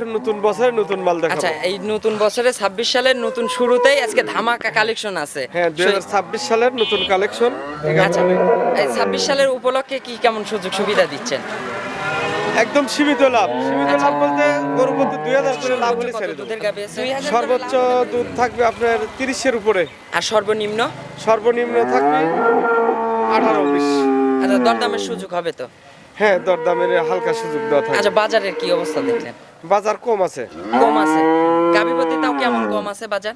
এখন নতুন বছরে নতুন মাল দেখাবো। আচ্ছা, এই নতুন বছরে 26 সালের নতুন শুরুতেই আজকে ধামাকা কালেকশন আছে। হ্যাঁ, 2026 সালের নতুন কালেকশন। আচ্ছা, এই 26 সালের উপলক্ষে কি কেমন সুযোগ সুবিধা দিচ্ছেন? একদম সীমিত লাভ। সীমিত লাভ বলতে গরু প্রতি 2000 করে লাভ হলে ছেড়ে দেব। দুধের গাভী আছে? 2000 করে সর্বোচ্চ লাভ হলে দুধ থাকবে আপনার 30-এর উপরে, আর সর্বনিম্ন? সর্বনিম্ন থাকবে 18-20। আচ্ছা, দরদামের সুযোগ হবে তো? হ্যাঁ, দরদামের হালকা সুযোগ দেওয়া থাকে। আচ্ছা, বাজারের কি অবস্থা দেখলেন? বাজার কম আছে, কম আছে। গাভী প্রতি তাও কেমন কম আছে বাজার?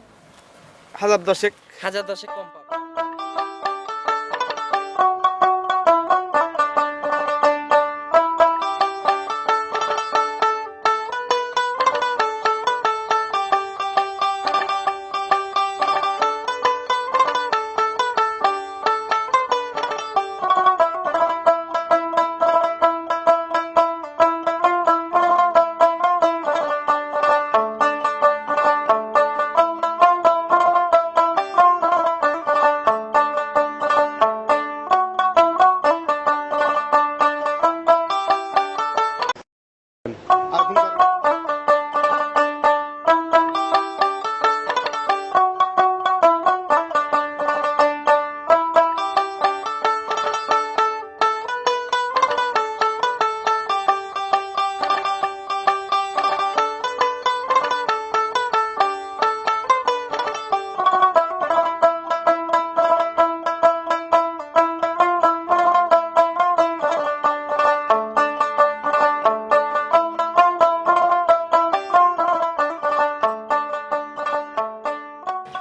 1010। 1010 কম পাবে।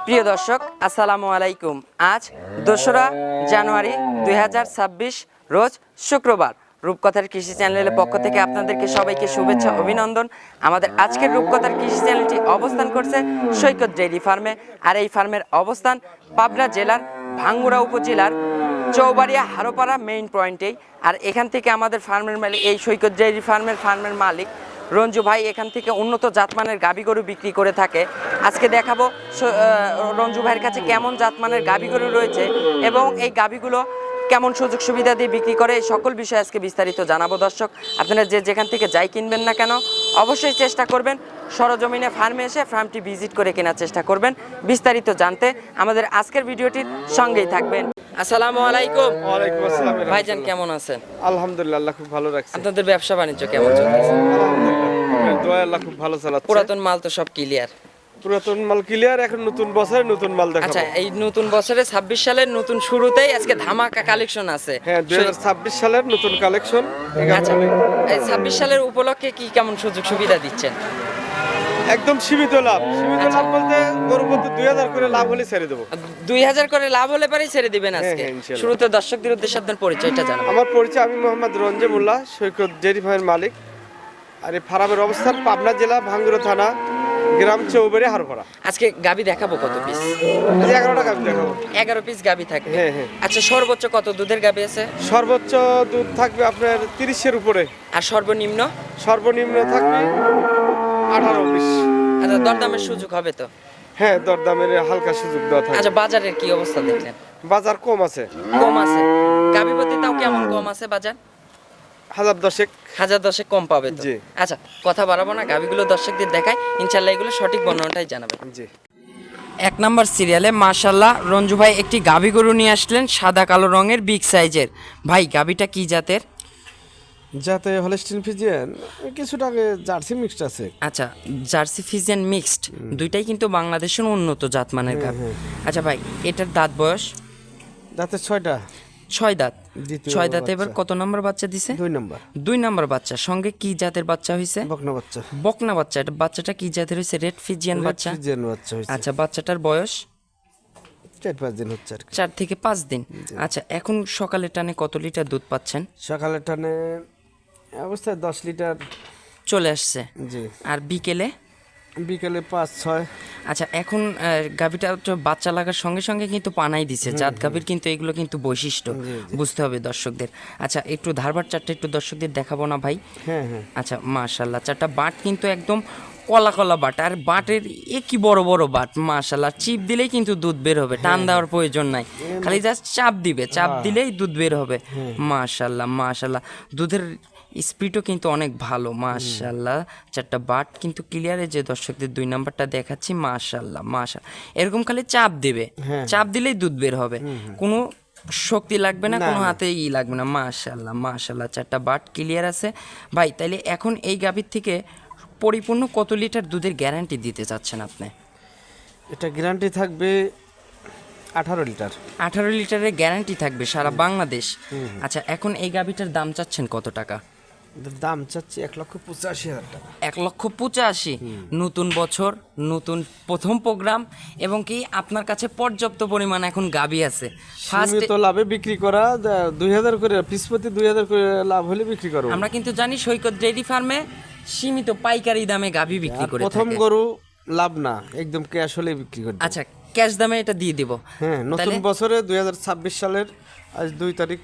প্রিয় দর্শক, আসসালামু আলাইকুম। আজ 2রা জানুয়ারি 2026 রোজ শুক্রবার। রূপকথার কৃষি চ্যানেলের পক্ষ থেকে আপনাদেরকে সবাইকে শুভেচ্ছা অভিনন্দন। আমাদের আজকের রূপকথার কৃষি চ্যানেলটি অবস্থান করছে সৈকত ডেইরি ফার্মে। আর এই ফার্মের অবস্থান পাবনা জেলার ভাঙ্গুড়া উপজেলার চৌবাড়িয়া হারোপাড়া মেইন পয়েন্টেই। আর এখান থেকে আমাদের ফার্মের মালিক, এই সৈকত ডেইরি ফার্মের মালিক রঞ্জু ভাই এখান থেকে উন্নত জাতমানের গাভী গরু বিক্রি করে থাকে। আজকে দেখাবো রঞ্জু ভাইয়ের কাছে কেমন জাতমানের গাভী গরু রয়েছে এবং এই গাভীগুলো কেমন সুযোগ সুবিধা দিয়ে বিক্রি করে, এই সকল বিষয়ে আজকে বিস্তারিত জানাবো। দর্শক, আপনারা যেখান থেকে যাই কিনবেন না কেন অবশ্যই চেষ্টা করবেন সরজমিনে ফার্মে এসে ফার্মটি ভিজিট করে কেনার চেষ্টা করবেন। বিস্তারিত জানতে আমাদের আজকের ভিডিওটির সঙ্গেই থাকবেন। আসসালামু আলাইকুম। ওয়ালাইকুম আসসালাম। ভাইজান কেমন আছেন? আলহামদুলিল্লাহ, আল্লাহ খুব ভালো রাখছে। আপনাদের ব্যবসা বাণিজ্য কেমন চলতেছে? আলহামদুলিল্লাহ, দোয়া আল্লাহ খুব ভালো চালাচ্ছে। পুরাতন মাল তো সব ক্লিয়ার? পুরাতন মাল ক্লিয়ার, এখন নতুন বছরে নতুন মাল দেখাবো। আচ্ছা, এই নতুন বছরে 26 সালের নতুন শুরুতেই আজকে ধামাকা কালেকশন আছে। হ্যাঁ, 2026 সালের নতুন কালেকশন। আচ্ছা, এই 26 সালের উপলক্ষে কি কেমন সুযোগ সুবিধা দিচ্ছেন? একদম সীমিত লাভ। সীমিত লাভ বলতে গরু প্রতি 2000 করে লাভ হলে ছেড়ে দেব। 2000 করে লাভ হলে পরেই ছেড়ে দিবেন আজকে? হ্যাঁ, ইনশাআল্লাহ। শুরুতে দর্শকদের উদ্দেশ্যে আপনার পরিচয়টা জানাবেন। আমার পরিচয়, আমি মোহাম্মদ রঞ্জে মোল্লা, সৈকত ডেইরি ফার্মের মালিক। আর এই ফার্মের অবস্থান পাবনা জেলা ভাঙ্গুড়া থানা, গ্রাম চৌবাড়িয়া হারোপাড়া। আজকে গাবি দেখাবো কত পিস? 11টা গাভী দেখাবো। 11 পিস গাবি থাকবে? হ্যাঁ, হ্যাঁ। আচ্ছা, সর্বোচ্চ কত দুধের গাবি আছে? সর্বোচ্চ দুধ থাকবে আপনার 30-এর উপরে, আর সর্বনিম্ন? সর্বনিম্ন থাকবে 18-20। আচ্ছা, দরদামের সুযোগ হবে তো? হ্যাঁ, দরদামের হালকা সুযোগ দেওয়া থাকে। আচ্ছা, বাজারের কি অবস্থা দেখলেন? বাজার কম আছে, কম আছে। গাবি প্রতি তাও কেমন কম আছে বাজার? 1010। 1010 কম পাবে তো? জি। আচ্ছা, কথা বাড়াবো না, গাবিগুলো দর্শকদের দেখাই, ইনশাল্লাহ এগুলো সঠিক বর্ণনাটাই জানাবেন। জি। 1 নম্বর সিরিয়ালে মাশাআল্লাহ রঞ্জু ভাই একটি গাবি গরু নিয়ে আসলেন, সাদা কালো রঙের, বিগ সাইজের। ভাই, গাবিটা কি জাতের? যাতে হলস্টিন ফ্রিজিয়ান, কিছুটা আগে জার্সি মিক্সড আছে। আচ্ছা, জার্সি ফ্রিজিয়ান মিক্সড, দুইটাই কিন্তু বাংলাদেশের উন্নত জাতমানের গাবি। আচ্ছা ভাই, এটার দাঁত বয়স? দাঁতের 6টা। 6 দাঁত। দ্বিতীয় 6 দাঁতে এবার বাচ্চা। কত নম্বর বাচ্চা দিছে? 2 নম্বর। 2 নম্বর বাচ্চা। সঙ্গে কি জাতের বাচ্চা হইছে? বকনা বাচ্চা। বকনা বাচ্চা। এটা বাচ্চাটা কি জাতের হইছে? রেড ফ্রিজিয়ান বাচ্চা? ফ্রিজিয়ান বাচ্চা হয়েছে। আচ্ছা, বাচ্চাটার বয়স 4-5 দিন হচ্ছে আর কি। 4 থেকে 5 দিন। আচ্ছা, এখন সকালে টানে কত লিটার দুধ পাচ্ছেন? সকালে টানে অবস্থায় 10 লিটার চলে আসছে। জি। আর বিকেলে? বিকেলে 5-6। আচ্ছা, এখন গাভীটা তো বাচ্চা লাগার সঙ্গে সঙ্গে কিন্তু পানাই দিছে। জাত গাভীর কিন্তু এগুলো কিন্তু বৈশিষ্ট্য বুঝতে হবে দর্শকদের। আচ্ছা, একটু ধারবার চারটা একটু দর্শকদের দেখাবো না ভাই? হ্যাঁ, হ্যাঁ। আচ্ছা, মাশাআল্লাহ, চারটা বাট কিন্তু একদম কলা কলা বাট। আর বাটের কি বড় বড় বাট, মাশাআল্লাহ। চিপ দিলেই কিন্তু দুধ বের হবে, টান দেওয়ার প্রয়োজন নাই, খালি জাস্ট চাপ দিবে, চাপ দিলেই দুধ বের হবে। মাশাআল্লাহ, মাশাআল্লাহ। দুধের স্পিডও কিন্তু অনেক ভালো মাশাআল্লাহ। চারটা বাট কিন্তু ক্লিয়ারে যে দর্শকদের 2 নাম্বারটা দেখাচ্ছি মাশাআল্লাহ মাশাআল্লাহ। এরকম খালি চাপ দেবে, চাপ দিলেই দুধ বের হবে, কোনো শক্তি লাগবে না, কোনো হাতে লাগবে না। মাশাআল্লাহ মাশাআল্লাহ, চারটা বাট ক্লিয়ার আছে ভাই। তাইলে এখন এই গাভীর থেকে পরিপূর্ণ কত লিটার দুধের গ্যারান্টি দিতে চাচ্ছেন আপনি? এটা গ্যারান্টি থাকবে 18 লিটার। 18 লিটারের গ্যারান্টি থাকবে সারা বাংলাদেশ। আচ্ছা, এখন এই গাভীটার দাম চাচ্ছেন কত টাকা? এটার দাম চাচ্ছি 1,85,000 টাকা। 1,85,000। নতুন বছর, নতুন প্রথম প্রোগ্রাম, এবং কি আপনার কাছে পর্যাপ্ত পরিমাণ এখন গাভী আছে। সীমিত লাভে বিক্রি করা, 2000 করে পিস প্রতি 2000 করে লাভ হলে বিক্রি করব। আমরা কিন্তু জানি সৈকত ডেইরি ফার্মে সীমিত পাইকারি দামে গাভী বিক্রি করে প্রথম থাকে। গরু লাভ না, একদম ক্যাশ হলে বিক্রি করি। আচ্ছা, ক্যাশ দামে এটা দিয়ে দিব। হ্যাঁ, নতুন বছরে 2026 সালের আজ 2 তারিখ।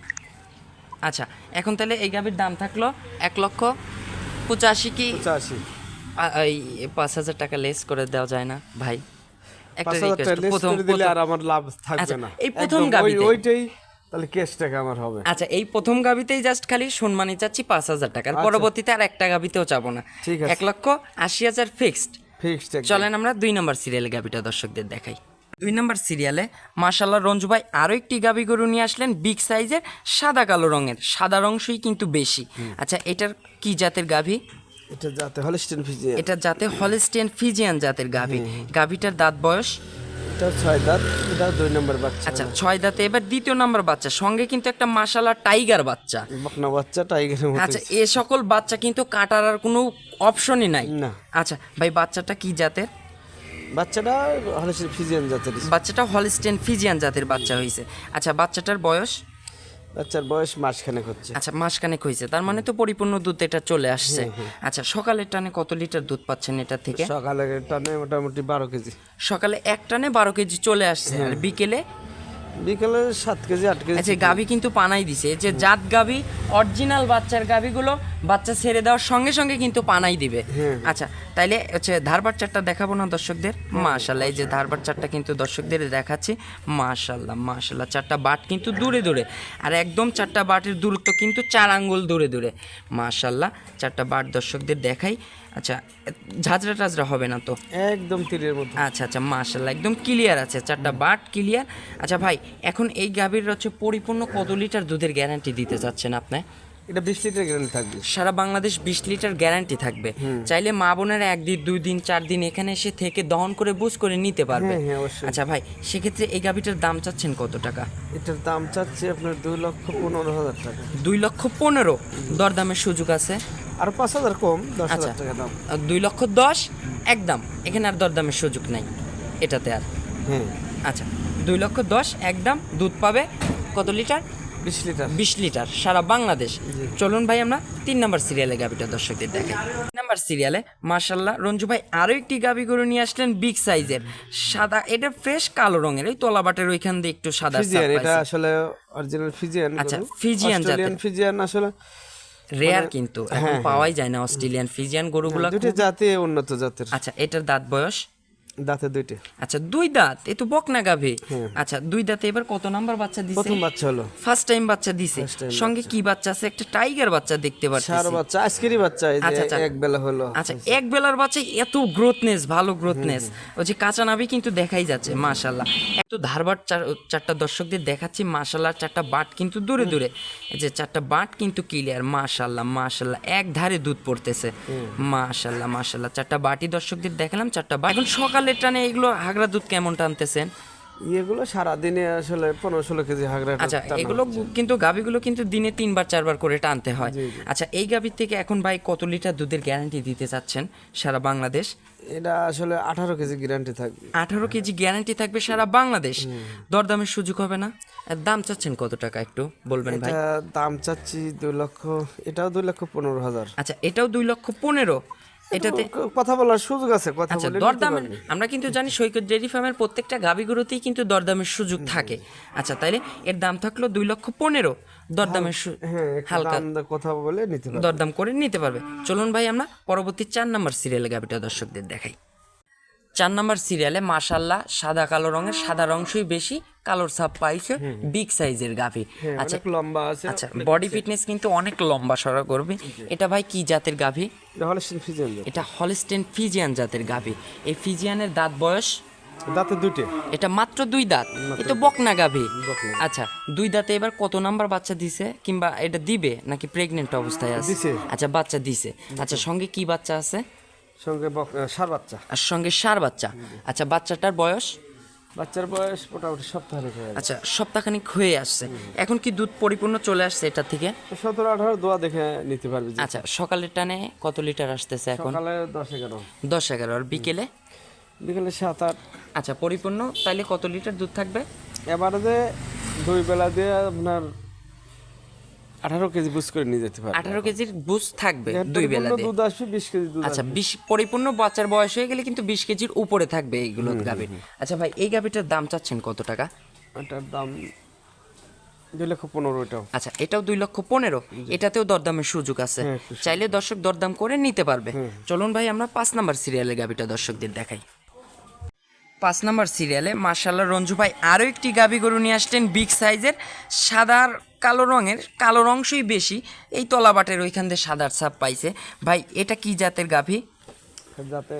আচ্ছা, এখন তাহলে এই গাভীর দাম থাকলো 1,85,000 কি 85। এই 5,000 টাকা লেস করে দেওয়া যায় না ভাই? একটা 5,000 রিকোয়েস্ট, টাকা less করে দিলে আর আমার লাভ থাকবে আচ্ছা, না। এই প্রথম একদম গাভীতে। ওইটাই তাহলে ক্যাশ টাকা আমার হবে। আচ্ছা, এই প্রথম গাবিতেই জাস্ট খালি সম্মানী চাচ্ছি 5,000 টাকার, পরবর্তীতে আর একটা গাবিতেও চাবো না। ঠিক আছে। 1,80,000 ফিক্সড। ফিক্সড। চলেন আমরা 2 নম্বর সিরিয়ালে গাবিটা দর্শকদের দেখাই। 2 নম্বর সিরিয়ালে মাশাআল্লাহ রঞ্জু ভাই আরো একটি গাবি গরু নিয়ে আসলেন, বিগ সাইজের, সাদা কালো রঙের, সাদা অংশই কিন্তু বেশি। আচ্ছা, এটার কি জাতের গাভী? এটা জাতে হলস্টিন ফ্রিজিয়ান। এটা জাতে হলস্টিয়ান ফিজিয়ান জাতের গাভী। গাভীটার দাঁত বয়স? এটা 6 দাঁত, এটা 2 নম্বর বাচ্চা। আচ্ছা, 6 দাঁতে, এবার দ্বিতীয় নম্বর বাচ্চা, সঙ্গে কিন্তু একটা মাশাআল্লাহ টাইগার বাচ্চা। বকনা বাচ্চা টাইগারের মতো। আচ্ছা, এ সকল বাচ্চা কিন্তু কাটার আর কোনো অপশনই নাই। না। আচ্ছা ভাই, বাচ্চাটা কি জাতের? বাচ্চাটা হলস্টিন ফ্রিজিয়ান জাতের। বাচ্চাটা হলস্টেন ফিজিয়ান জাতের বাচ্চা হয়েছে। আচ্ছা, বাচ্চাটার বয়স? বাচ্চার বয়স মাসখানেক হচ্ছে। আচ্ছা, মাসখানেক হয়েছে, তার মানে তো পরিপূর্ণ দুধ এটা চলে আসছে। আচ্ছা, সকালের টানে কত লিটার দুধ পাচ্ছেন এটা থেকে? সকালে টানে মোটামুটি 12 কেজি। সকালে এক টানে 12 কেজি চলে আসছে, আর বিকেলে? বিকেলে 7 কেজি 8 কেজি। আচ্ছা, গাভী কিন্তু পানাই দিছে, এই যে জাত গাভী, অরিজিনাল বাচ্চার গাভীগুলো বাচ্চা ছেড়ে দেওয়ার সঙ্গে সঙ্গে কিন্তু পানাই দিবে। আচ্ছা, তাইলে হচ্ছে ধারবার চারটা দেখাবো না দর্শকদের? মাশাআল্লাহ, এই যে ধারবার চারটা কিন্তু দর্শকদের দেখাচ্ছি। মাশাআল্লাহ মাশাআল্লাহ, চারটা বাট কিন্তু দূরে দূরে, আর একদম চারটা বাটের দূরত্ব কিন্তু 4 আঙ্গুল দূরে দূরে। মাশাআল্লাহ, চারটা বাট দর্শকদের দেখাই। আচ্ছা, ঝাঁঝরা টাজরা হবে না তো? একদম তীরের মতো। আচ্ছা আচ্ছা, মাশাআল্লাহ একদম ক্লিয়ার আছে, চারটা বাট ক্লিয়ার। আচ্ছা ভাই, এখন এই গাভীর হচ্ছে পরিপূর্ণ কত লিটার দুধের গ্যারান্টি দিতে চাচ্ছেন আপনি? এটা 20 লিটার গ্যারান্টি থাকবে। সারা বাংলাদেশ 20 লিটার গ্যারান্টি থাকবে। চাইলে মা বোনেরা 1 দিন 2 দিন 4 দিন এখানে এসে থেকে দহন করে বুঝ করে নিতে পারবে। হ্যাঁ, অবশ্যই। আচ্ছা ভাই, সেক্ষেত্রে এই গাভীটার দাম চাচ্ছেন কত টাকা? এটার দাম চাচ্ছে আপনার 2,15,000 টাকা। 2,15,000। দরদামের সুযোগ আছে? আর 5,000 কম, 10,000 আচ্ছা, টাকা দাম। 2,10,000 একদম, এখানে আর দরদামের সুযোগ নাই এটাতে আর। হ্যাঁ। আচ্ছা, 2,10,000 একদম। দুধ পাবে কত লিটার? 20 লিটার। 20 লিটার সারা বাংলাদেশ। চলুন ভাই আমরা 3 নম্বর সিরিয়ালে গাভীটা দর্শকদের দেখাই। 3 নম্বর সিরিয়ালে মাশাআল্লাহ রঞ্জু ভাই আরো একটি গাভী গরু নিয়ে আসলেন, বিগ সাইজের, সাদা, এটা ফ্রেশ কালো রঙের, এই তলাবাটের ওইখান দিয়ে একটু সাদা ফ্রিজিয়ান, এটা আসলে অরিজিনাল ফ্রিজিয়ান। আচ্ছা, ফিজিয়ান জাতের। অস্ট্রেলিয়ান ফ্রিজিয়ান আসলে রেয়ার, কিন্তু এখন পাওয়াই যায় না অস্ট্রেলিয়ান ফিজিয়ান গরুগুলো। দুটো জাতি উন্নত জাতের। আচ্ছা, এটার দাঁত বয়স? দাঁতে 2টে। আচ্ছা, 2 দাঁত, এ তো বকনা গাভী। আচ্ছা, 2 দাঁতে এবার কত নাম্বার বাচ্চা দিছে? প্রথম বাচ্চা হলো। ফার্স্ট টাইম বাচ্চা দিছে। সঙ্গে কি বাচ্চা আছে? একটা টাইগার বাচ্চা দেখতে পাচ্ছি। সার বাচ্চা, আজকেরই বাচ্চা, এই আচ্ছা, যে আচ্ছা। এক বেলা হলো। আচ্ছা, এক বেলার বাচ্চা, এত গ্রোথনেস, ভালো গ্রোথনেস, ওই যে কাঁচা নাভি কিন্তু দেখাই যাচ্ছে। মাশাআল্লাহ, এত ধারবার চারটা দর্শকদের দেখাচ্ছি। মাশাআল্লাহ, চারটা বাট কিন্তু দূরে দূরে, এই যে চারটা বাট কিন্তু ক্লিয়ার। মাশাআল্লাহ মাশাআল্লাহ, এক ধারে দুধ পড়তেছে। মাশাআল্লাহ মাশাআল্লাহ, চারটা বাটি দর্শকদের দেখালাম, চারটা বাট। এখন সকালের টানে এগুলো হাগরা দুধ কেমন টানতেছেন? এগুলো সারাদিনে আসলে 15-16 কেজি হাগরা। আচ্ছা, এগুলো কিন্তু গাভীগুলো কিন্তু দিনে 3বার 4বার করে টানতে হয়। আচ্ছা, এই গাভীর থেকে এখন ভাই কত লিটার দুধের গ্যারান্টি দিতে চাচ্ছেন সারা বাংলাদেশ? এটা আসলে 18 কেজি গ্যারান্টি থাকবে। 18 কেজি গ্যারান্টি থাকবে সারা বাংলাদেশ। দরদামের সুযোগ হবে না? এর দাম চাচ্ছেন কত টাকা একটু বলবেন ভাই? এটা দাম চাচ্ছি 2 লক্ষ, এটাও 2,15,000। আচ্ছা, এটাও 2,15,000। এটাতে কথা বলার সুযোগ আছে, কথা আচ্ছা, বলে নিতে দরদামের পারবে। আমরা কিন্তু জানি সৈকত ডেইরি ফার্মের প্রত্যেকটা গাভী গরুতেই কিন্তু দরদামের সুযোগ থাকে। আচ্ছা, তাইলে এর দাম থাকলো 2,15,000। দরদামের হ্যাঁ, একটু হালকা দাম কথা বলে নিতে পারবে। দরদাম করে নিতে পারবে। চলুন ভাই আমরা পরবর্তী 4 নম্বর সিরিয়ালে গাভীটা দর্শকদের দেখাই। 4 নম্বর সিরিয়ালে মাশাআল্লাহ সাদা কালো রঙের, সাদা অংশই বেশি, কালোর ছাপ পাইছে, বিগ সাইজের গাভী। আচ্ছা অনেক লম্বা আছে। আচ্ছা বডি ফিটনেস কিন্তু অনেক লম্বা সরা করবে। এটা ভাই কি জাতের গাভী? এটা হলস্টিন ফ্রিজিয়ান জাত। এটা হলস্টেন ফিজিয়ান জাতের গাভী। এই ফিজিয়ানের দাঁত বয়স? দাঁতে দুইটা। এটা মাত্র 2 দাঁত। এ তো বকনা গাভী। বকনা। আচ্ছা 2 দাঁতে এবার কত নাম্বার বাচ্চা দিছে, কিংবা এটা দিবে নাকি প্রেগনেন্ট অবস্থায় আছে? দিছে। আচ্ছা বাচ্চা দিছে। আচ্ছা সঙ্গে কি বাচ্চা আছে? সঙ্গে ষাঁড় বাচ্চা। আর সঙ্গে ষাঁড় বাচ্চা। আচ্ছা বাচ্চাটার বয়স? বাচ্চার বয়স মোটামুটি সপ্তাহখানেক হয়ে গেছে। আচ্ছা সপ্তাহখানিক হয়ে আসছে। এখন কি দুধ পরিপূর্ণ চলে আসছে এটা থেকে? 17-18 দোয়া দেখে নিতে পারবি। আচ্ছা সকালের টানে কত লিটার আসতেছে এখন? সকালে 10-11। 10-11। আর বিকেলে? বিকেলে 7-8। আচ্ছা পরিপূর্ণ তাইলে কত লিটার দুধ থাকবে? এবারে যে 2 বেলা দিয়ে আপনার 18 কেজি বুঝ করে নিয়ে যেতে পারবে। 18 কেজির বুঝ থাকবে 2 বেলা দিয়ে। দুধ আসবে 20 কেজি দুধ। আচ্ছা 20 পরিপূর্ণ বাচ্চার বয়স হয়ে গেলে কিন্তু 20 কেজির উপরে থাকবে এইগুলো গাভীর। আচ্ছা ভাই এই গাভীটার দাম চাচ্ছেন কত টাকা? এটার দাম 2,15,000 এটাও। আচ্ছা এটাও 2,15,000। এটাতেও দরদামের সুযোগ আছে, চাইলে দর্শক দরদাম করে নিতে পারবে। চলুন ভাই আমরা 5 নাম্বার সিরিয়ালে গাভীটা দর্শকদের দেখাই। 5 নাম্বার সিরিয়ালে মাশাআল্লাহ রঞ্জু ভাই আরও একটি গাভী গরু নিয়ে আসলেন, বিগ সাইজের, সাদার কালো রঙের, কালোর অংশই বেশি, এই তলাবাটের ওইখান দিয়ে সাদার ছাপ পাইছে। ভাই এটা কি জাতের গাভী? যাতে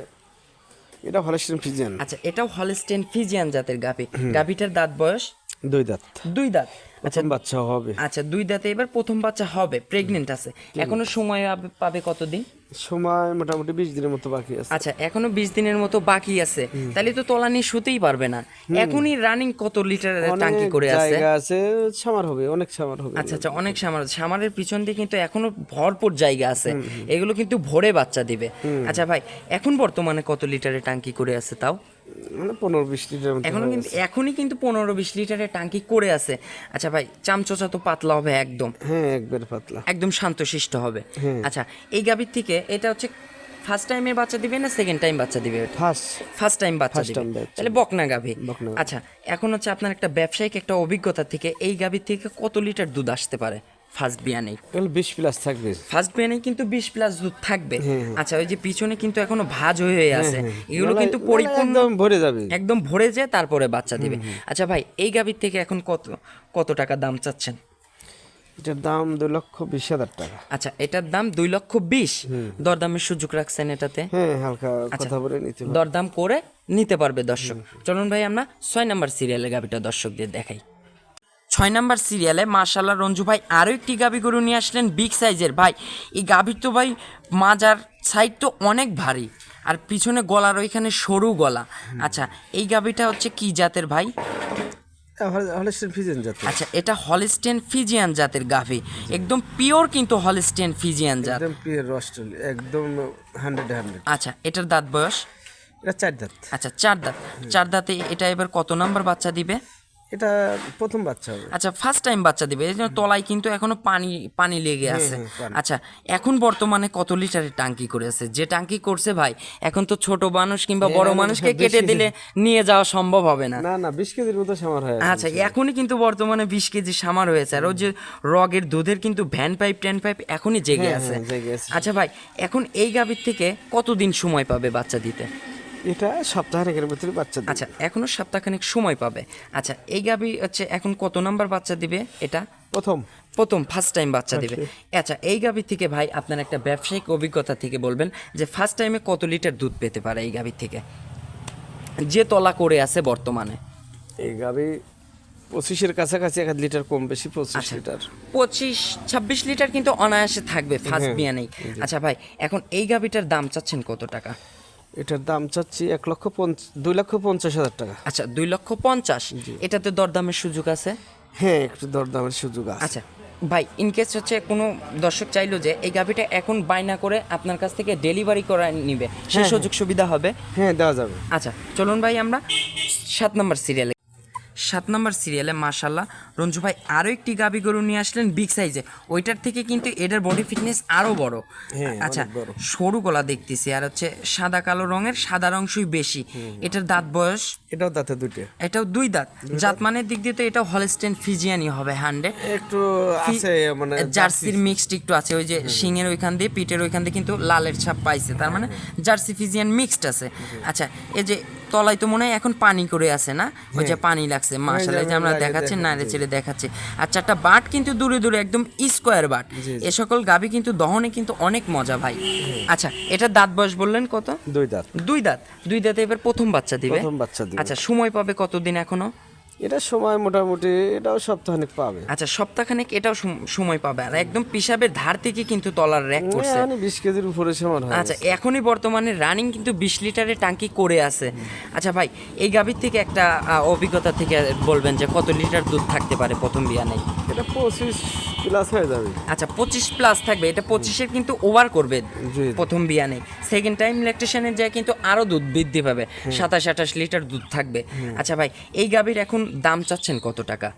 এটা হলস্টিন ফ্রিজিয়ান। আচ্ছা এটাও হলস্টেন ফিজিয়ান জাতের গাভী। গাভীটার দাঁত বয়স? 2 দাঁত। 2 দাঁত। আচ্ছা বাচ্চা হবে। আচ্ছা 2 দাঁতে এবার প্রথম বাচ্চা হবে, প্রেগনেন্ট আছে। এখনো সময় পাবে কতদিন? সময় মোটামুটি 20 দিনের মতো বাকি আছে। আচ্ছা এখনো 20 দিনের মতো বাকি আছে, তাহলে তো তলা নিয়ে শুতেই পারবে না। এখনই রানিং কত লিটার টাঙ্কি করে আছে? জায়গা আছে, সামার হবে, অনেক সামার হবে। আচ্ছা আচ্ছা অনেক সামারের পিছন দিয়ে কিন্তু এখনো ভরপুর জায়গা আছে, এগুলো কিন্তু ভরে বাচ্চা দিবে। আচ্ছা ভাই এখন বর্তমানে কত লিটারের টাঙ্কি করে আছে তাও? মানে 15-20 লিটার মতো। এখনই কিন্তু 15-20 লিটারের টাঙ্কি করে আছে। আচ্ছা ভাই চামচোচা তো পাতলা হবে একদম? হ্যাঁ একবার পাতলা, একদম শান্তশিষ্ট হবে। আচ্ছা এই গাভীর থেকে এটা হচ্ছে ফার্স্ট টাইমে বাচ্চা দিবে না সেকেন্ড টাইম বাচ্চা দিবে? ফার্স্ট টাইম বাচ্চা দিবে, তাহলে বকনা গাভী। আচ্ছা এখন হচ্ছে আপনার একটা ব্যবসায়িক একটা অভিজ্ঞতা থেকে এই গাভীর থেকে কত লিটার দুধ আসতে পারে ফার্স্ট বিয়ানেই? 20 প্লাস থাকবে। ফার্স্ট বিয়ানেই কিন্তু 20 প্লাস দুধ থাকবে। আচ্ছা ওই যে পিছনে কিন্তু এখনো ভাঁজ হয়ে আছে, এগুলো কিন্তু পরিপূর্ণ ভরে যাবে, একদম ভরে যায় তারপরে বাচ্চা দিবে। আচ্ছা ভাই এই গাভীর থেকে এখন কত টাকা দাম চাচ্ছেন? এটার দাম 2,20,000 টাকা। আচ্ছা এটার দাম 2,20,000। দরদামের সুযোগ রাখছেন এটাতে? হ্যাঁ হালকা কথা বলে নিতে পারবে, দরদাম করে নিতে পারবে দর্শক। চলুন ভাই আমরা 6 নাম্বার সিরিয়ালে গাভীটা দর্শকদের দেখাই। 6 নাম্বার সিরিয়ালে মাশাআল্লাহ রঞ্জু ভাই আরও একটি গাভী গরু নিয়ে আসলেন, বিগ সাইজের। ভাই এই গাভীর তো ভাই মাজার সাইড তো অনেক ভারী, আর পিছনে গলার ওইখানে সরু গলা। আচ্ছা এই গাভীটা হচ্ছে কি জাতের ভাই? হলস্টিন ফ্রিজিয়ান জাত। আচ্ছা এটা হলস্টেন ফিজিয়ান জাতের গাভী, একদম পিওর কিন্তু হলস্টেন ফিজিয়ান জাত, একদম পিওর রস্টল, একদম 100। আচ্ছা এটার দাঁত বয়স? এটা 4 দাঁত। আচ্ছা 4 দাঁত। 4 দাঁতে এটা এবার কত নাম্বার বাচ্চা দিবে? এটা প্রথম বাচ্চা হবে। আচ্ছা ফার্স্ট টাইম বাচ্চা দিবে, এই জন্য তলায় কিন্তু এখনো পানি লেগে আছে। আচ্ছা এখন বর্তমানে কত লিটারের টাঙ্কি করে আছে? যে টাঙ্কি করছে ভাই এখন তো ছোট মানুষ কিংবা বড় মানুষকে কেটে দিলে নিয়ে যাওয়া সম্ভব হবে না। না 20 কেজির মতো সামার হয়। আচ্ছা এখনই কিন্তু বর্তমানে 20 কেজি সামার হয়েছে, আর ওই যে রগের দুধের কিন্তু ভ্যান পাইপ এখনই জেগে আছে। আচ্ছা ভাই এখন এই গাভীর থেকে কতদিন সময় পাবে বাচ্চা দিতে? এটা সপ্তাহের ভিতরে বাচ্চা দিবে। আচ্ছা এখনো সপ্তাহখানেক সময় পাবে। আচ্ছা এই গাভী হচ্ছে এখন কত নাম্বার বাচ্চা দিবে? এটা প্রথম ফার্স্ট টাইম বাচ্চা দিবে। আচ্ছা এই গাভী থেকে ভাই আপনার একটা ব্যবসায়িক অভিজ্ঞতা থেকে বলবেন যে ফার্স্ট টাইমে কত লিটার দুধ পেতে পারে এই গাভী থেকে, যে তলা করে আছে বর্তমানে? এই গাভী 25-এর কাছাকাছি, 1 লিটার কম বেশি 25 লিটার, 25-26 লিটার কিন্তু অনায়াসে থাকবে ফার্স্ট বিয়ানেই। আচ্ছা ভাই এখন এই গাভীটার দাম চাচ্ছেন কত টাকা? এটার দাম চাচ্ছি 2,50,000 টাকা। আচ্ছা 2,50,000। এটাতে দরদামের সুযোগ আছে? হ্যাঁ একটু দরদামের সুযোগ আছে। আচ্ছা ভাই ইনকেস হচ্ছে কোনো দর্শক চাইলো যে এই গাভীটা এখন বায়না করে আপনার কাছ থেকে ডেলিভারি করে নিবে, সে সুযোগ সুবিধা হবে? হ্যাঁ দেওয়া যাবে। আচ্ছা চলুন ভাই আমরা 7 নম্বর সিরিয়ালে 7 নম্বর সিরিয়ালে মাশাল্লাহ রঞ্জু ভাই আরও একটি গাবি গরু নিয়ে আসলেন বিগ সাইজে, ওইটার থেকে কিন্তু এটার বডি ফিটনেস আরও বড়। আচ্ছা, সরু গলা দেখতেছি, আর হচ্ছে সাদা কালো রঙের, সাদার অংশই বেশি। এটার দাঁত বয়স? এটাও দাঁতে দুটো। এটাও 2 দাঁত। জাতমানের দিক দিয়ে তো এটা হলস্টেইন ফ্রিজিয়ানই হবে 100। একটু আছে মানে জার্সির মিক্সড একটু আছে, ওই যে শিংয়ের ওইখান দিয়ে, পিঠের ওইখান দিয়ে কিন্তু লালের ছাপ পাইছে, তার মানে জার্সি ফিজিয়ান মিক্সড আছে। আচ্ছা, এই যে তলায় তো মনে হয় এখন পানি করে আছে না, ওই যে পানি লাগছে মাশাআল্লাহ, যে আমরা দেখাচ্ছি নাড়ে চেড়ে দেখাচ্ছে। আর 4টা বাট কিন্তু দূরে দূরে একদম স্কোয়ার বাট। এ সকল গাবি কিন্তু দহনে কিন্তু অনেক মজা ভাই। আচ্ছা, এটা দাঁত বয়স বললেন কত? 2 দাঁত। 2 দাঁত। 2 দাঁতে এবার প্রথম বাচ্চা দিবে। প্রথম বাচ্চা দিবে। আচ্ছা, সময় পাবে কতদিন এখনো? এটা সময় মোটামুটি এটাও সপ্তাহখানেক পাবে। আচ্ছা, সপ্তাহখানেক এটাও সময় পাবে। আর একদম পিসাবের ধার থেকে কিন্তু তলার র্যাক করছে। মানে 20 কেজির উপরে সমান হয়। আচ্ছা, এখনই বর্তমানে রানিং কিন্তু 20 লিটারের ট্যাঙ্কি করে আছে। আচ্ছা ভাই, এই গাভীর থেকে একটা অভিজ্ঞতা থেকে বলবেন যে কত লিটার দুধ থাকতে পারে প্রথম বিয়ানে? এটা 25 প্লাস হয়ে যাবে। আচ্ছা, 25 প্লাস থাকবে। এটা 25-এর কিন্তু ওভার করবে জি। প্রথম বিয়ানে। সেকেন্ড টাইম ল্যাকটেশনে যায় কিন্তু আরো দুধ বৃদ্ধি পাবে, 27-28 লিটার দুধ থাকবে। আচ্ছা ভাই, এই গাভীর এখন দাম চাচ্ছেন কত টাকা?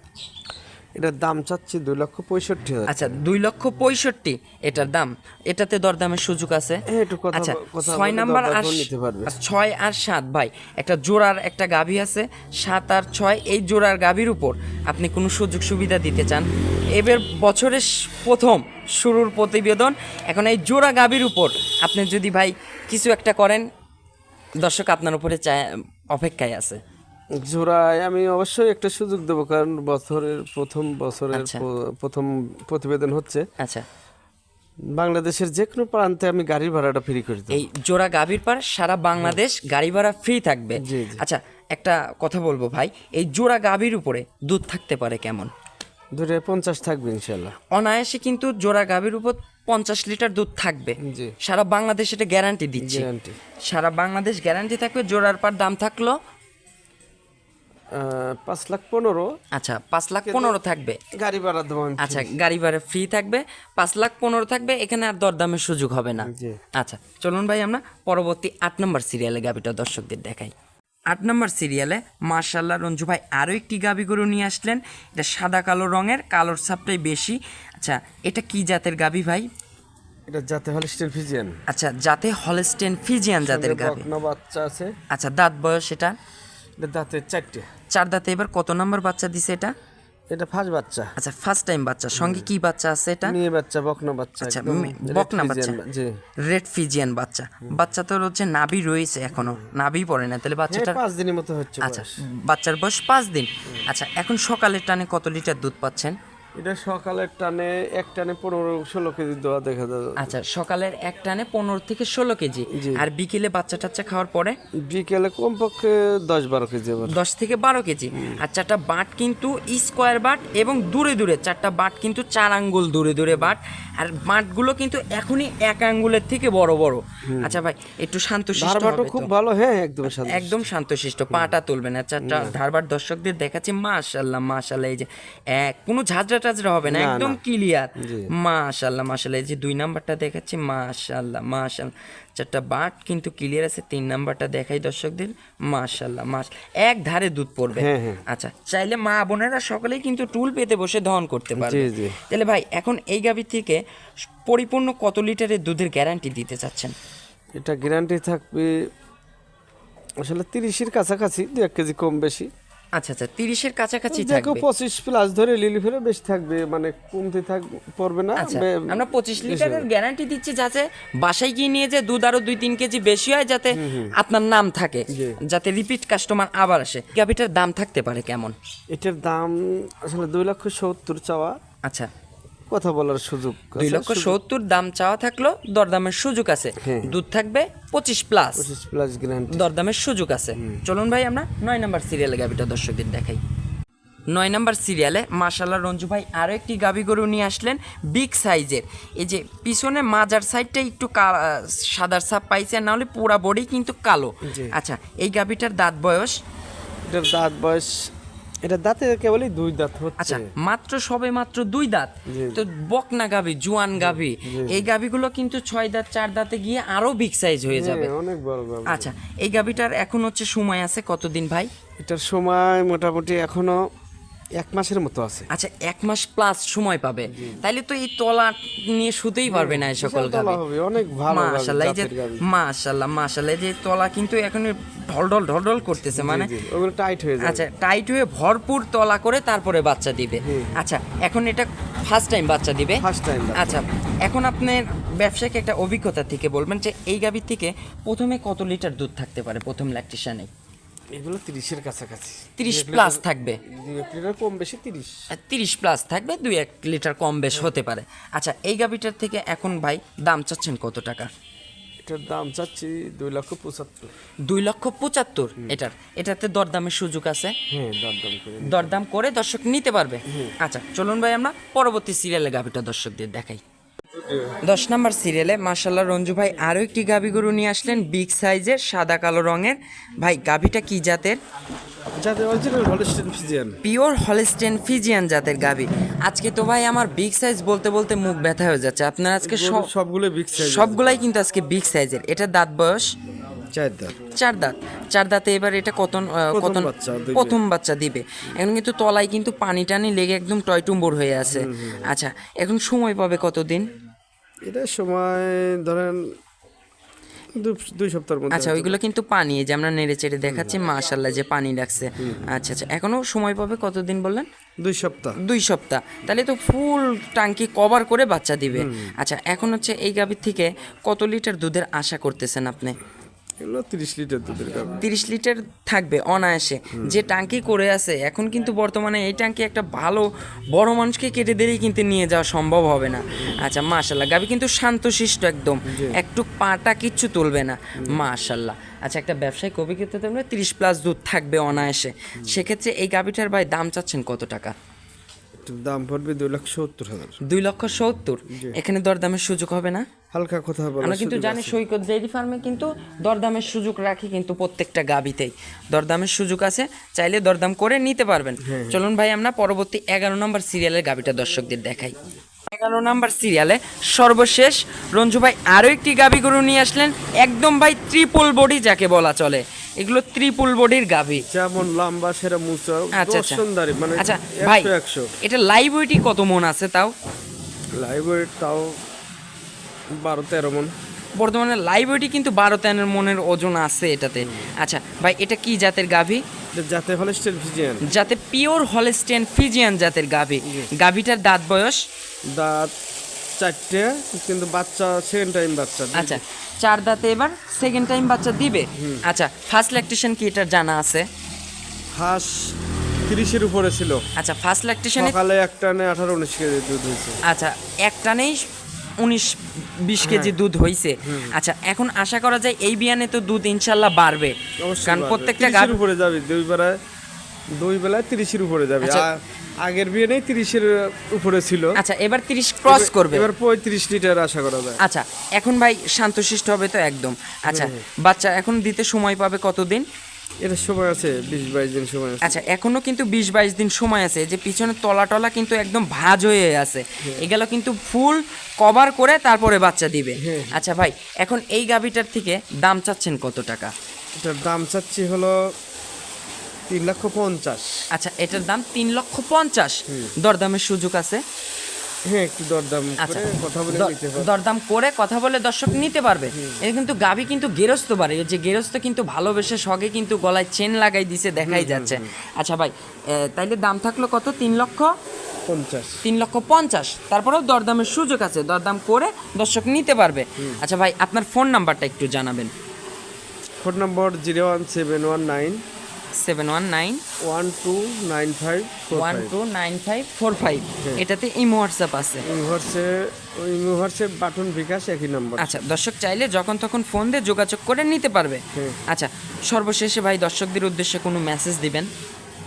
এটার দাম চাচ্ছি 2,65,000। আচ্ছা, 2,65,000 এটার দাম। এটাতে দরদামের সুযোগ আছে। একটু কথা আচ্ছা, কথা 6 নাম্বার আর নিতে পারবে। 6 আর 7 ভাই, একটা জোড়ার একটা গাভী আছে, 7 আর 6, এই জোড়ার গাভীর উপর আপনি কোনো সুযোগ সুবিধা দিতে চান? এবার বছরের প্রথম শুরুর প্রতিবেদন, এখন এই জোড়া গাভীর উপর আপনি যদি ভাই কিছু একটা করেন, দর্শক আপনার উপরে অপেক্ষায় আছে। জোড়ায় আমি অবশ্যই একটা সুযোগ দেবো, কারণ বছরের আচ্ছা। প্রথম প্রতিবেদন হচ্ছে। আচ্ছা, বাংলাদেশের যে কোনো প্রান্তে আমি গাড়ির ভাড়াটা ফ্রি করে দেবো। এই জোড়া গাভীর পার সারা বাংলাদেশ গাড়ি ভাড়া ফ্রি থাকবে। জি, জি। আচ্ছা, একটা কথা বলবো ভাই, এই জোড়া গাভীর উপরে দুধ থাকতে পারে কেমন? 250 থাকবে ইনশাল্লাহ। অনায়াসে কিন্তু জোড়া গাভীর উপর 50 লিটার দুধ থাকবে। জি। সারা বাংলাদেশ এটা গ্যারান্টি দিচ্ছি। গ্যারান্টি। সারা বাংলাদেশ গ্যারান্টি থাকবে। জোড়ার পার দাম থাকলো 5,15,000। আচ্ছা, 5,15,000 থাকবে। গাড়ি ভাড়া দেবো আমি। আচ্ছা, গাড়ি ভাড়া ফ্রি থাকবে, 5,15,000 থাকবে। এখানে আর দরদামের সুযোগ হবে না। জি। আচ্ছা, চলুন ভাই আমরা পরবর্তী 8 নম্বর সিরিয়ালে গাভীটা দর্শকদের দেখাই। 8 নম্বর সিরিয়ালে মাশাআল্লাহ রঞ্জু ভাই আরও একটি গাভী গরু নিয়ে আসলেন। এটা সাদা কালো রঙের, কালোর ছাপটাই বেশি। আচ্ছা, এটা কি জাতের গাভী ভাই? এটা জাতে হলস্টেইন ফ্রিজিয়ান। আচ্ছা, জাতে হলস্টেইন ফ্রিজিয়ান জাতের গাভী। বকনা বাচ্চা আছে। আচ্ছা, দাঁত বয়স এটা? এটা দাঁতে 4টে। 4 দাঁতে। এবার কত নম্বর বাচ্চা দিছে এটা? এটা ফার্স্ট বাচ্চা। আচ্ছা, ফার্স্ট টাইম বাচ্চা। সঙ্গে কি বাচ্চা আছে এটা? মেয়ে বাচ্চা, বকনা বাচ্চা। আচ্ছা, একদম বকনা red বাচ্চা। Friesian, জি। রেড ফিজিয়ান বাচ্চা। বাচ্চা তোর হচ্ছে নাভি রয়েছে এখনো, নাভি পড়ে না, তাহলে বাচ্চাটার 5 দিনের মতো হচ্ছে। আচ্ছা, বাচ্চার বয়স 5 দিন। আচ্ছা, এখন সকালের টানে কত লিটার দুধ পাচ্ছেন? এটা সকালের টানে এক টানে 15-16 কেজি দেওয়া দেখা যায়। আচ্ছা, সকালের এক টানে 15 থেকে 16 কেজি। আর বিকেলে বাচ্চা টাচ্চা খাওয়ার পরে বিকেলে কমপক্ষে 10-12 কেজি আবার। 10 থেকে 12 কেজি। আর 4টা বাট কিন্তু স্কোয়ার বাট, এবং দূরে দূরে 4টা বাট কিন্তু 4 আঙ্গুল দূরে দূরে বাট। আর বাটগুলো কিন্তু এখনই 1 আঙ্গুলের থেকে বড় বড়। আচ্ছা ভাই, একটু শান্তশিষ্ট ধারবাটও হবে খুব তো? ভালো। হ্যাঁ, একদম শান্ত। একদম শান্তশিষ্ট, পাটা তুলবে না। 4টা ধারবার দর্শকদের দেখাচ্ছি। মাশাআল্লাহ মাশাআল্লাহ, এই যে কোনো ঝাঁঝরা টাজরা হবে না, একদম ক্লিয়ার। মাশাআল্লাহ মাশাআল্লাহ, এই যে 2 নাম্বারটা দেখাচ্ছি। মাশাআল্লাহ মাশাআল্লাহ, 4টা বাট কিন্তু ক্লিয়ার আছে। 3 নাম্বারটা দেখাই দর্শকদের। মাশাআল্লাহ এক ধারে দুধ পড়বে। আচ্ছা, চাইলে মা বোনেরা সকলেই কিন্তু টুল পেতে বসে দহন করতে পারবে। জি, জি। তাহলে ভাই, এখন এই গাভী থেকে পরিপূর্ণ কত লিটারের দুধের গ্যারান্টি দিতে চাচ্ছেন? এটা গ্যারান্টি থাকবে আসলে 30-এর কাছাকাছি, 2-1 কেজি কম বেশি। আচ্ছা আচ্ছা, 30-এর কাছাকাছি দেখো থাকবে। 25 প্লাস ধরে লিলি ফেলে বেশি থাকবে, মানে কমতে পড়বে না। আচ্ছা, আমরা 25 লিটারের গ্যারান্টি দিচ্ছি, যাতে বাসায় গিয়ে নিয়ে যে দুধ আরো 2-3 কেজি বেশি হয়, যাতে আপনার নাম থাকে, যাতে রিপিট কাস্টমার আবার আসে। গাভীটার দাম থাকতে পারে কেমন? এটার দাম আসলে 2,70,000 চাওয়া। আচ্ছা, কথা বলার সুযোগ আছে। 2,70,000 দাম চাওয়া থাকলো, দরদামের সুযোগ আছে। দুধ থাকবে 25 প্লাস, 25 প্লাস গ্যারান্টি। দরদামের সুযোগ আছে। চলুন ভাই আমরা 9 নাম্বার সিরিয়ালে গাভীটা দর্শকদের দেখাই। 9 নাম্বার সিরিয়ালে মাশাআল্লাহ রঞ্জু ভাই আরও একটি গাভী গরু নিয়ে আসলেন বিগ সাইজের। এই যে পিছনে মাজার সাইডটা একটু সাদার ছাপ পাইছে, না হলে পুরা বডি কিন্তু কালো। আচ্ছা, এই গাভীটার দাঁত বয়স? এটার দাঁত বয়স এটা দাঁতে কেবলই 2 দাঁত হচ্ছে। আচ্ছা, মাত্র সবে মাত্র 2 দাঁত। জি। তো বকনা গাভী, জুয়ান গাভী, এই গাভীগুলো কিন্তু 6 দাঁত 4 দাঁতে গিয়ে আরো বিগ সাইজ হয়ে যাবে। হ্যাঁ, অনেক বড় গাভী। আচ্ছা, এই গাভীটার এখন হচ্ছে সময় আছে কতদিন ভাই? এটার সময় মোটামুটি এখনো 1 মাসের মতো আছে। আচ্ছা, 1 মাস প্লাস সময় পাবে। তাইলে তো এই তলা নিয়ে শুতেই পারবে না এই সকল বিশাল তলা গাভী। হবে, অনেক ভালো গাভী, মাশাআল্লাহ, এই যে জাতের গাভী। মাশাআল্লাহ এই যে তলা কিন্তু এখন ঢল করতেছে, মানে জি, ওগুলো টাইট হয়ে যায়। আচ্ছা, টাইট হয়ে ভরপুর তলা করে তারপরে বাচ্চা দিবে। আচ্ছা, এখন এটা ফার্স্ট টাইম বাচ্চা দিবে। First time. আচ্ছা, এখন আপনার ব্যবসায়িক একটা অভিজ্ঞতা থেকে বলবেন যে এই গাভীর থেকে প্রথমে কত লিটার দুধ থাকতে পারে প্রথম ল্যাকটেশনে? এগুলো 30 এর কাছাকাছি। 30 প্লাস থাকবে। 1 লিটার কম বেশি 30। 30 প্লাস থাকবে, 2-1 লিটার কম বেশ হতে পারে। আচ্ছা, এই গাভীটার থেকে এখন ভাই দাম চাচ্ছেন কত টাকা? এটার দাম চাচ্ছি 2,75,000। 2,75,000 এটাতে দরদামের সুযোগ আছে? হ্যাঁ, দরদাম করে। দরদাম করে দর্শক নিতে পারবে। আচ্ছা, চলুন ভাই আমরা পরবর্তী সিরিয়ালে গাভীটা দর্শকদের দেখাই। 10 নম্বর সিরিয়ালে মাশাআল্লাহ রঞ্জু ভাই আরও একটি গাভী গরু নিয়ে আসলেন, বিগ সাইজের, সাদা কালো রঙের। ভাই গাভীটা কি জাতের? যাতে original Holstein Friesian. Pure Holstein Friesian জাতের গাভী। আজকে তো ভাই আমার বিগ সাইজ বলতে বলতে মুখ ব্যথা হয়ে যাচ্ছে। আপনার আজকে সবগুলো বিগ সাইজ। সবগুলাই কিন্তু আজকে বিগ সাইজের। এটা দাঁত বয়স 4 দাঁত। 4 দাঁত। 4 দাঁতে এবার এটা কত বাচ্চা দিবে। প্রথম বাচ্চা দিবে। এখন কিন্তু তলায় কিন্তু পানি টানি লেগে একদম টয়টুম্বর হয়ে আছে। আচ্ছা, এখন সময় পাবে কতদিন? এটা সময় ধরেন 2 সপ্তাহের মধ্যে। আচ্ছা, ওইগুলো কিন্তু পানি, এই যে আমরা নেড়ে চেড়ে দেখাচ্ছি মাশাআল্লাহ যে পানি লাগছে। আচ্ছা, এখনো সময় পাবে কতদিন বললেন? 2 সপ্তাহ। 2 সপ্তাহ। তাহলে তো ফুল টাঙ্কি কভার করে বাচ্চা দিবে। আচ্ছা, এখন হচ্ছে এই গাভীর থেকে কত লিটার দুধের আশা করতেছেন আপনি? এগুলো 30 লিটার দুধের গাভী। 30 লিটার থাকবে অনায়াসে। যে টাঙ্কি করে আছে এখন কিন্তু বর্তমানে এই টাঙ্কি একটা ভালো বড় মানুষকে কেটে দিলেই কিন্তু নিয়ে যাওয়া সম্ভব হবে না। আচ্ছা, মাশাআল্লাহ গাভী কিন্তু শান্তশিষ্ট একদম, একটু পাটা কিচ্ছু তুলবে না, মাশাআল্লাহ। আচ্ছা, একটা ব্যবসায়িক অভিজ্ঞতা তোমরা 30 প্লাস দুধ থাকবে অনায়াসে। সেক্ষেত্রে এই গাভীটার ভাই দাম চাচ্ছেন কত টাকা? এটার দাম পড়বে 2,70,000। 2,70,000। এখানে দরদামের সুযোগ হবে না? হালকা কথা বলা। আমরা কিন্তু জানি সৈকত ডেইরি ফার্মে কিন্তু দরদামের সুযোগ রাখি কিন্তু প্রত্যেকটা গাভীতেই দরদামের সুযোগ আছে, চাইলে দরদাম করে নিতে পারবেন। চলুন ভাই আমরা পরবর্তী 11 নম্বর সিরিয়ালের গাভীটা দর্শকদের দেখাই। 11 নম্বর সিরিয়ালে সর্বশেষ রঞ্জু ভাই আরও একটি গাভী গরু নিয়ে আসলেন, একদম ভাই ট্রিপল বডি যাকে বলা চলে। এগুলো ট্রিপল বডির গাভী, যেমন লম্বা সেরা মুচা। আচ্ছা, সুন্দরী, মানে আচ্ছা ভাই 100 এটা লাইভ ওয়েটই কত মন আছে তাও? লাইভ ওয়েট তাও 12-13 মণ। বর্তমানে লাইভ ওয়েটই কিন্তু 12-13 মনের ওজন আছে এটাতে। আচ্ছা ভাই, এটা কি জাতের গাভী? যাতে হলস্টাইন ফ্রিজিয়ান। যাতে পিওর হলস্টেন ফিজিয়ান জাতের গাভী। গাভীটার দাঁত বয়স? দাঁত 4টে, কিন্তু বাচ্চা সেকেন্ড টাইম বাচ্চা। আচ্ছা, 4 দাঁতে এবার সেকেন্ড টাইম বাচ্চা দিবে। আচ্ছা, ফার্স্ট ল্যাকটেশন কি এটা জানা আছে? হাঁস 30-এর উপরে ছিল। আচ্ছা, ফার্স্ট ল্যাকটেশনে সকালে এক টানে 18-19 কেজি দুধ হয়েছে। আচ্ছা, এক টানেই 19-20 কেজি দুধ হয়েছে। আচ্ছা, এখন আশা করা যায় এই বিয়ানে তো দুধ ইনশাল্লাহ বাড়বে, কারণ প্রত্যেকটা 30-এর উপরে যাবে। দুই বেলায় 30-এর উপরে যাবে। আচ্ছা। আগের বিয়ানেই 30-এর উপরে ছিল। আচ্ছা, এবার 30 ক্রস করবে। এবার 35 লিটার আশা করা যায়। আচ্ছা, এখন ভাই শান্তশিষ্ট হবে তো একদম। আচ্ছা, বাচ্চা এখন দিতে সময় পাবে কতদিন? এর সময় আছে 20-22 দিন সময় আছে। আচ্ছা, এখনো কিন্তু 20-22 দিন সময় আছে। যে পিছনে তলা টলা কিন্তু একদম ভাঁজ হয়ে আছে, এগুলো কিন্তু ফুল কভার করে তারপরে বাচ্চা দিবে। আচ্ছা ভাই, এখন এই গাভীটার থেকে দাম চাচ্ছেন কত টাকা? এটার দাম চাচ্ছি হলো 3,50,000। আচ্ছা, এটার দাম 3,50,000। দরদামের সুযোগ আছে? হ্যাঁ, একটু দরদাম আচ্ছা, করে কথা বলে নিতে পারবে। দরদাম করে কথা বলে দর্শক নিতে পারবে। এটা কিন্তু গাভী কিন্তু গেরস্ত বাড়ে, যে গেরস্ত কিন্তু ভালোবেসে সঙ্গে কিন্তু গলায় চেন লাগাই দিছে, দেখাই যাচ্ছে। আচ্ছা ভাই, তাইলে দাম থাকলো কত? 3,50,000। 3,50,000। তারপরেও দরদামের সুযোগ আছে, দরদাম করে দর্শক নিতে পারবে। আচ্ছা ভাই, আপনার ফোন নাম্বারটা একটু জানাবেন। ফোন নম্বর 01719 719 129545। 129545। এটাতে ইমো হোয়াটসঅ্যাপ আছে? হোয়াটসঅ্যাপ বাটন বিকাশ একই নাম্বার। আচ্ছা, দর্শক চাইলে যখন তখন ফোন দিয়ে যোগাযোগ করে নিতে পারবে। আচ্ছা, সর্বশেষে ভাই দর্শকদের উদ্দেশ্যে কোনো মেসেজ দিবেন?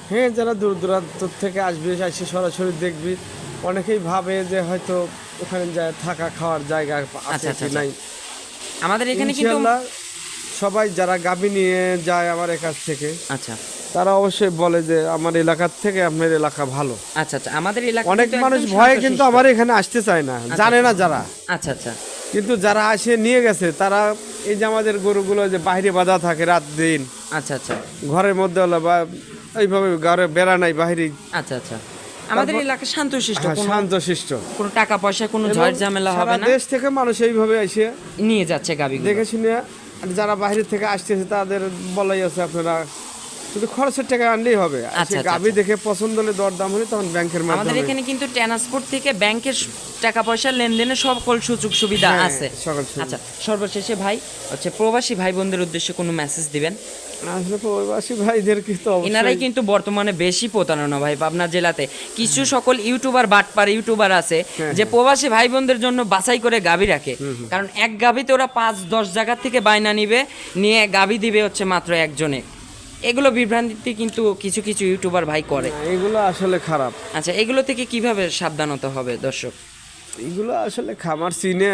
হ্যাঁ, যারা দূর দূরান্ত থেকে আসবে, এসে সরাসরি দেখবি, অনেকেই ভাবে যে হয়তো ওখানে যায় থাকা খাওয়ার জায়গা আছে কি নাই। আমাদের এখানে কিন্তু ইনশাআল্লাহ সবাই যারা গাভী নিয়ে যায় আমার কাছ থেকে, আচ্ছা তারা অবশ্যই বলে যে আমার এলাকার থেকে আপনার এলাকা ভালো। আচ্ছা আচ্ছা, আমাদের এলাকা অনেক মানুষ ভয়ে কিন্তু আমার এখানে আসতে চায় না, জানে না যারা। আচ্ছা আচ্ছা কিন্তু যারা আসে নিয়ে গেছে তারা এই যে আমাদের গরুগুলো যে বাইরে বাঁধা থাকে রাত দিন, আচ্ছা আচ্ছা ঘরের মধ্যে হলো বা এইভাবে ঘরে বেড়া নাই বাইরে, আচ্ছা আচ্ছা, আমাদের এলাকা শান্তশিষ্ট, কোনো শান্তশিষ্ট, কোনো টাকা পয়সা কোনো ঝড় ঝামেলা হবে সারা না, দেশ থেকে মানুষ এইভাবে এসে নিয়ে যাচ্ছে গাবি। দেখে শুনে। আর যারা বাইরে থেকে আসতেছে তাদের বলাই আছে আপনারা শুধু খরচের টাকা আনলেই হবে। আচ্ছা, গাবি দেখে পছন্দ হলে দরদাম হলে তখন ব্যাংকের আমাদের মাধ্যমে। এখানে কিন্তু ট্রান্সপোর্ট থেকে ব্যাংকের টাকা পয়সা লেনদেনের সকল সুযোগ সুবিধা হ্যাঁ, আছে। সকল সুবিধা। আচ্ছা, সর্বশেষে ভাই হচ্ছে প্রবাসী ভাই বোনদের উদ্দেশ্যে কোনো মেসেজ দিবেন? আসলে প্রবাসী ভাইদের কিন্তু এনারাই অবশ্যই কিন্তু বর্তমানে বেশি প্রতারণা ভাই পাবনা জেলাতে। কিছু সকল ইউটিউবার বাটপার ইউটিউবার আছে যে প্রবাসী ভাই বোনদের জন্য বাছাই করে গাবি রাখে, কারণ এক গাবিতে ওরা 5-10 জায়গা থেকে বায়না নিবে, নিয়ে গাবি দিবে হচ্ছে মাত্র একজনে। এগুলো বিভ্রান্তি কিন্তু কিছু কিছু ইউটিউবার ভাই করে। এগুলো আসলে খারাপ। আচ্ছা, এগুলো থেকে কিভাবে সাবধানতা হবে দর্শক? এগুলো আসলে খামার চিনে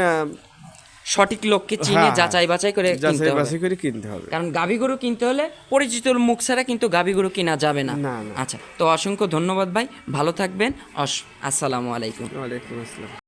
সঠিক লোককে চিনে হ্যাঁ, যাচাই বাছাই করে কিনতে যাচাই হবে, বাছাই করে কিনতে হবে। কারণ গাভী গরু কিনতে হলে পরিচিত মুখ ছাড়া কিন্তু গাভী গরু কিনা যাবে না। না, না। আচ্ছা, তো অসংখ্য ধন্যবাদ ভাই, ভালো থাকবেন। আসসালামু আলাইকুম। ওয়ালাইকুম আসসালাম।